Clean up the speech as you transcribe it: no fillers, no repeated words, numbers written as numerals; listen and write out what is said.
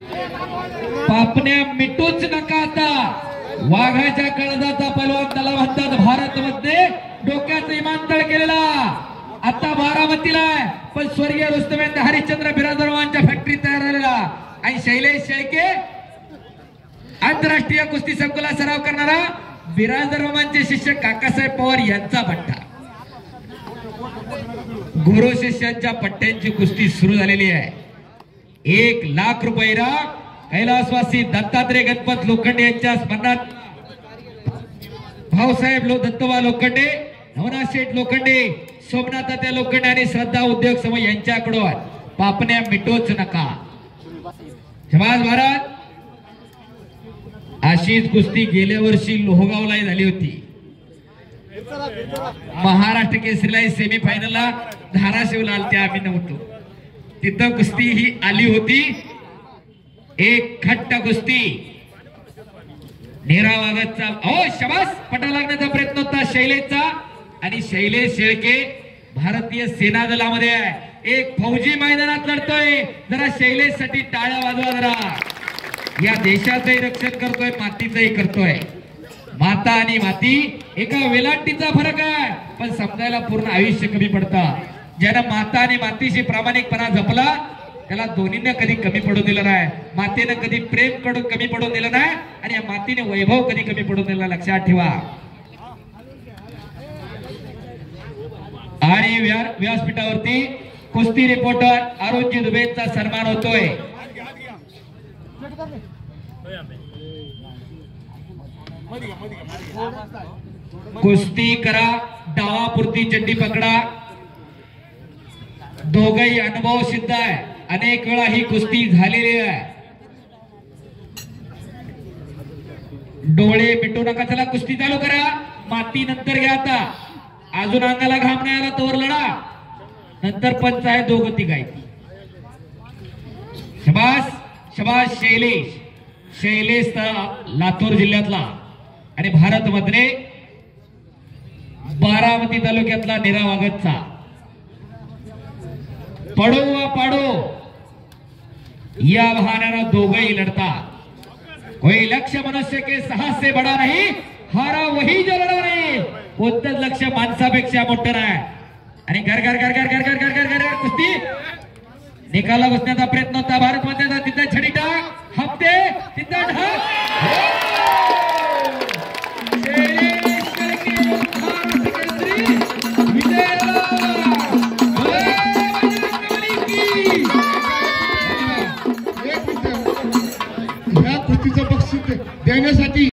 पापण्या मिटूच नका आता. वाघाच्या कळजाचा पलवान त्याला म्हणतात भारत मध्ये डोक्याचा इमानतळ केलेला. आता बारामतीला आहे पण स्वर्गीय रुस्तमेंद्र हरिश्चंद्र बिरादरवांच्या फॅक्टरी तयार झालेला. आणि शैलेश शेळके आंतरराष्ट्रीय कुस्ती संकुलात सराव करणारा बिरादरवांचे शिष्य काकासाहेब पवार यांचा पट्टा. गुरु शिष्यांच्या पट्ट्यांची कुस्ती सुरू झालेली आहे. 1 लाख रुपये कैलासवासी दत्तात्रय गणपत लोखंडे यांच्या स्मरणात भाऊसाहेब दत्तवा लोखंडे, नवनाथ शेठ लोखंडे, सोमनाथ तात्या लोखंडे आणि श्रद्धा उद्योग समूह यांच्याकडून पापण्या मिटोच नका. समाज भारत अशीच कुस्ती गेल्या वर्षी लोहगावला झाली होती. महाराष्ट्र केसरीला सेमीफायनलला धाराशिवला आलते, आम्ही नव्हतो तिथं. कुस्ती ही आली होती. एक खट्ट कुस्ती नेरा वागतचा शबास पटा लागण्याचा प्रयत्न होता शैलेशचा. आणि शैलेश शेळके भारतीय सेना दलामध्ये आहे. एक फौजी मैदानात लढतोय. जरा शैलेश साठी टाळ्या वाजवा. जरा या देशाचंही रक्षण करतोय, मातीचंही करतोय. माता आणि माती एका वेलांटीचा फरक आहे पण समजायला पूर्ण आयुष्य कमी पडतं. ज्यानं माता आणि मातीशी प्रामाणिकपणा जपला त्याला दोन्हीने कधी कमी पडू दिलं नाही. मातेनं कधी प्रेम कडून कमी पडू दिलं नाही आणि या मातीने वैभव कधी कमी पडू दिला. लक्षात ठेवा. आणि व्यासपीठावरती कुस्ती रिपोर्टर अरुणजी दुबेंचा सन्मान होतोय. कुस्ती करा, डावापुरती चड्डी पकडा. दोघही अनुभव सिद्ध आहे. अनेक वेळा ही कुस्ती झालेली आहे. डोळे मिटू नका. चला कुस्ती चालू करा. माती नंतर घ्या. आता अजून अंगाला घाम नाही आला तोवर लढा. नंतर पंच आहे दोघं तिघायची. शबास शबास शैलेश. शैलेश लातूर जिल्ह्यातला आणि भारत मध्ये बारामती तालुक्यातला नेरा वागतचा. पडो व पाडो या बहाण्यानं दोघही लढता. कोई लक्ष्य मनुष्य के साहस से बडा नाही, हारा वही जो लढा नाही. कोणतंच लक्ष माणसापेक्षा मोठं नाही. आणि घर घर घर घर घर घर घर घर घर कुस्ती निकाला बसण्याचा प्रयत्न होता भारत मध्ये. तिथं छडी टाक हप्ते तिथं ढाक. या कुस्तीचं बक्षीस देण्यासाठी